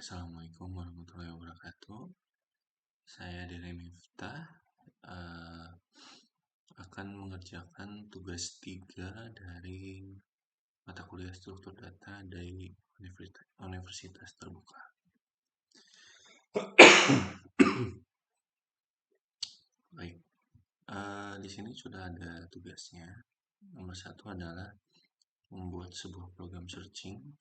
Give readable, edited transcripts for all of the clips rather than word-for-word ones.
Assalamualaikum warahmatullahi wabarakatuh. Saya Dere Miftah akan mengerjakan tugas 3 dari mata kuliah struktur data dari Universitas Terbuka. Baik, di sini sudah ada tugasnya. Nomor 1 adalah membuat sebuah program searching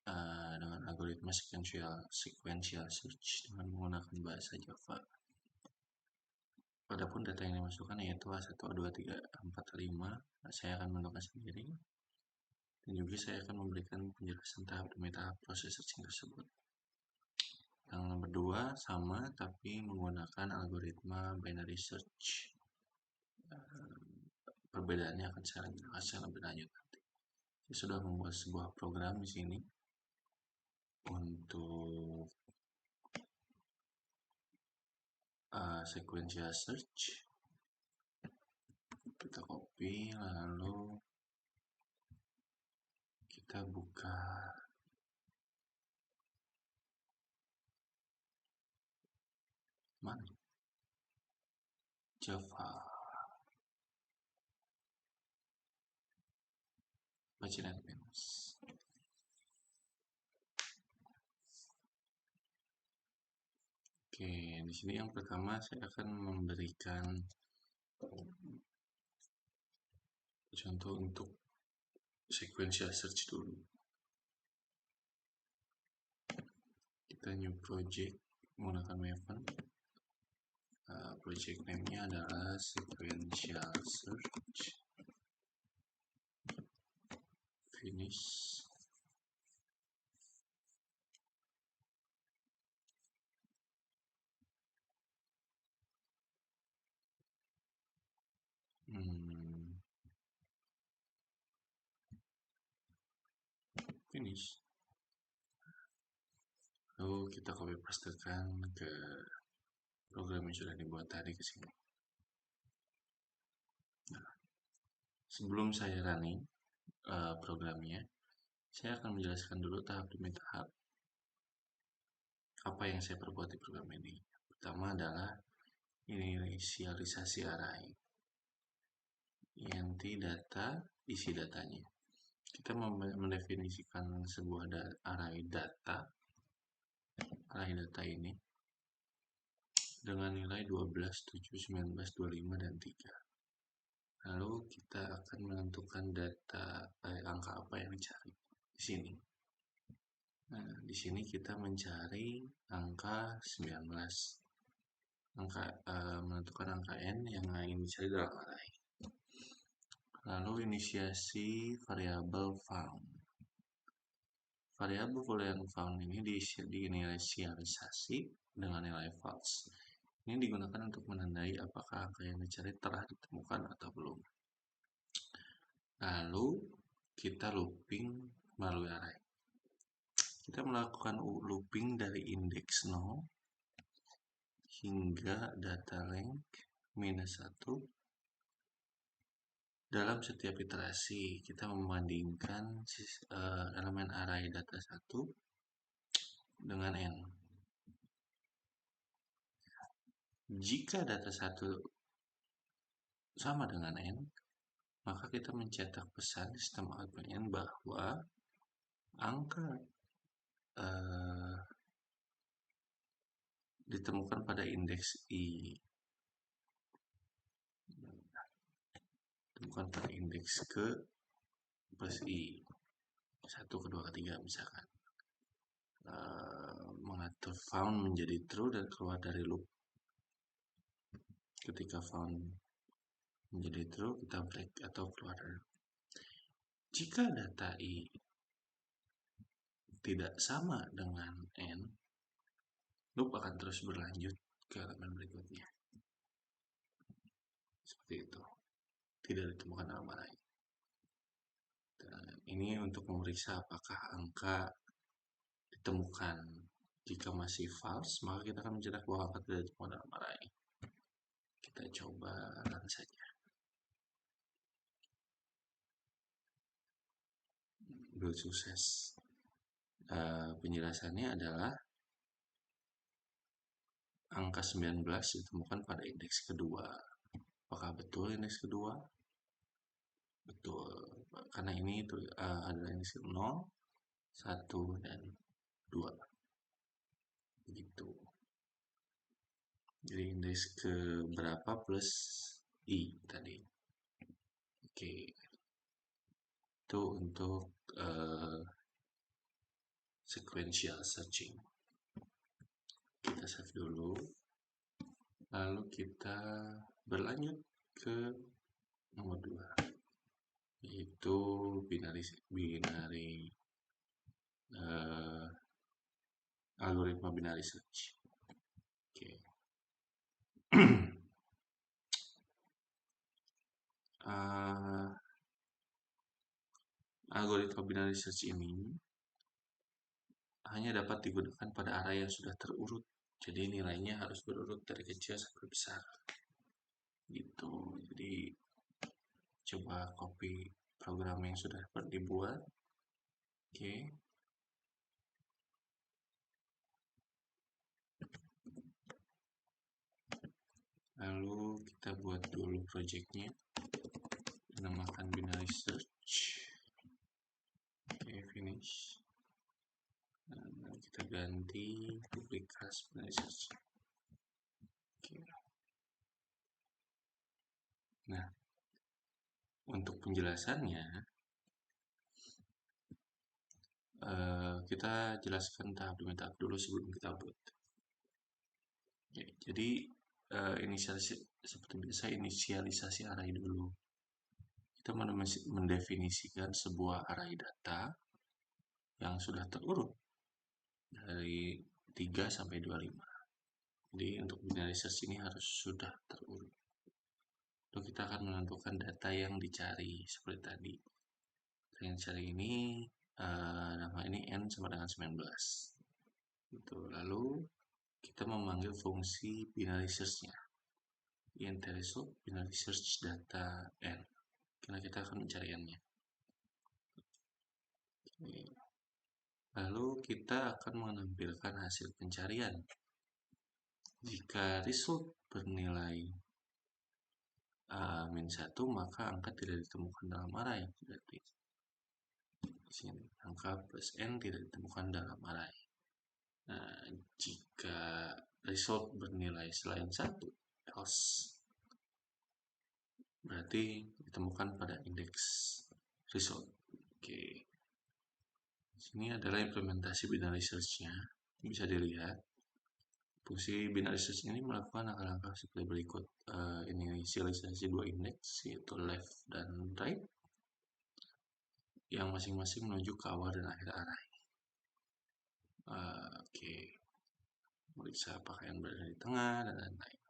dengan algoritma sequential search dengan menggunakan bahasa Java. Adapun data yang dimasukkan yaitu A1, A2, 3, 4, 5. Saya akan menentukan sendiri. Dan juga saya akan memberikan penjelasan tahap demi tahap proses searching tersebut. Yang nomor 2 sama tapi menggunakan algoritma binary search. Perbedaannya akan saya jelaskan lebih lanjut nanti. Saya sudah membuat sebuah program di sini untuk sequential search. Kita copy lalu kita buka mana? Java. Baca dan minus. Oke, di sini yang pertama saya akan memberikan contoh untuk sequential search dulu. Kita new project menggunakan Maven. Project name-nya adalah sequential search. Finish. Finish. Lalu kita copy pastekan ke program yang sudah dibuat tadi ke sini. Nah, sebelum saya running programnya, saya akan menjelaskan dulu tahap demi tahap apa yang saya perbuat di program ini. Pertama adalah inisialisasi array. Int data, isi datanya. Kita mendefinisikan sebuah array data ini dengan nilai 12, 7, 19, 25, dan 3. Lalu kita akan menentukan data angka apa yang dicari di sini. Nah, di sini kita mencari angka 19. Menentukan angka n yang ingin dicari dalam array. Lalu inisiasi variabel found. Variabel boolean found ini diinisialisasi dengan nilai false. Ini digunakan untuk menandai apakah angka yang dicari telah ditemukan atau belum. Lalu kita looping melalui array. Kita melakukan looping dari index 0 hingga data length -1. Dalam setiap iterasi kita membandingkan elemen array data 1 dengan n. Jika data 1 sama dengan n, maka kita mencetak pesan di sistem output n bahwa angka ditemukan pada indeks i. Ditemukan pada indeks ke plus i. 1, kedua, ketiga misalkan. Mengatur found menjadi true dan keluar dari loop. Ketika found menjadi true, kita break atau keluar dari loop. Jika data i tidak sama dengan n, loop akan terus berlanjut ke elemen berikutnya. Seperti itu. Tidak ditemukan dalam array. Ini untuk memeriksa apakah angka ditemukan. Jika masih false, maka kita akan mencetak bahwa angka tidak ditemukan dalam array. Kita coba run saja. Build sukses. Penjelasannya adalah angka 19 ditemukan pada indeks kedua. Apakah betul indeks kedua? Betul, karena ini itu adalah indeks 0, 1, dan 2. Begitu. Jadi indeks ke berapa plus I tadi. Oke. Itu untuk sequential searching. Kita save dulu. Lalu kita berlanjut ke nomor 2, yaitu algoritma binary search. Oke. Algoritma binary search ini hanya dapat digunakan pada array yang sudah terurut. Jadi nilainya harus berurut dari kecil sampai besar. Gitu. Jadi coba copy program yang sudah dibuat. Oke. Lalu kita buat dulu projectnya, namakan binary search. Oke, finish. Nah, kita ganti public class binary search. Oke. Nah, untuk penjelasannya kita jelaskan tahap demi tahap dulu sebelum kita buat. Ya, jadi seperti biasa inisialisasi array dulu. Kita mendefinisikan sebuah array data yang sudah terurut dari 3 sampai 25. Jadi untuk binary search ini harus sudah terurut. Lalu kita akan menentukan data yang dicari seperti tadi. Yang dicari ini nama ini n sama dengan 19. Gitu. Lalu kita memanggil fungsi binary search-nya. Int result binary search data n. Karena kita akan mencari n-nya. Lalu kita akan menampilkan hasil pencarian. Jika result bernilai -1, maka angka tidak ditemukan dalam array. Berarti di sini angka plus n tidak ditemukan dalam array. Nah, jika result bernilai selain 1, else, berarti ditemukan pada indeks result. Oke. Sini adalah implementasi binary search-nya. Bisa dilihat. Fungsi binary search ini melakukan langkah-langkah seperti berikut. Inisialisasi 2 indeks, yaitu left dan right, yang masing-masing menuju ke awal dan akhir array. Oke. Meriksa apakah yang berada di tengah dan lain-lain.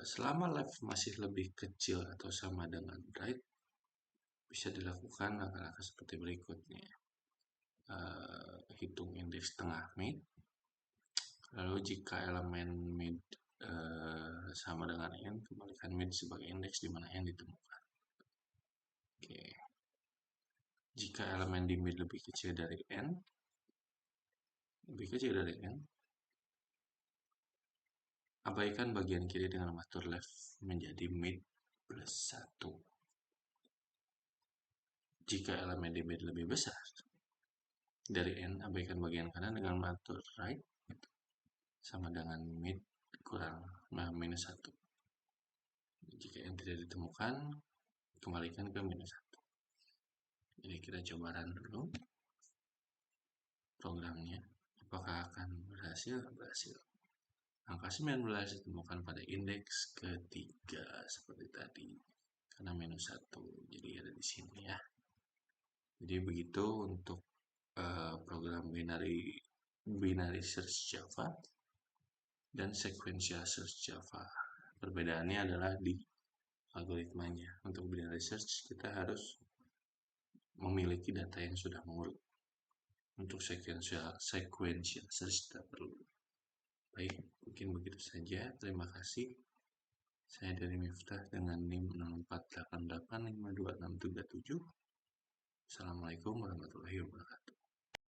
Selama left masih lebih kecil atau sama dengan right, bisa dilakukan langkah-langkah seperti berikutnya. Hitung indeks tengah mid. Lalu jika elemen mid sama dengan n, kembalikan mid sebagai indeks di mana n ditemukan. Oke. Jika elemen di mid lebih kecil dari n, abaikan bagian kiri dengan mengatur left menjadi mid plus 1. Jika elemen di mid lebih besar dari n, abaikan bagian kanan dengan mengatur right sama dengan mid kurang minus 1. Jika n tidak ditemukan, kembalikan ke minus 1. Jadi kita coba run dulu programnya. Apakah akan berhasil? Berhasil. Angka 19 ditemukan pada indeks ketiga seperti tadi. Karena minus 1. Jadi ada di sini ya. Jadi begitu untuk program binary search Java dan sequential search Java. Perbedaannya adalah di algoritmanya. Untuk binary search kita harus memiliki data yang sudah mengurut. Untuk sequential search tidak perlu. Baik, mungkin begitu saja. Terima kasih. Saya dari Miftah dengan NIM 64885267. Assalamualaikum warahmatullahi wabarakatuh.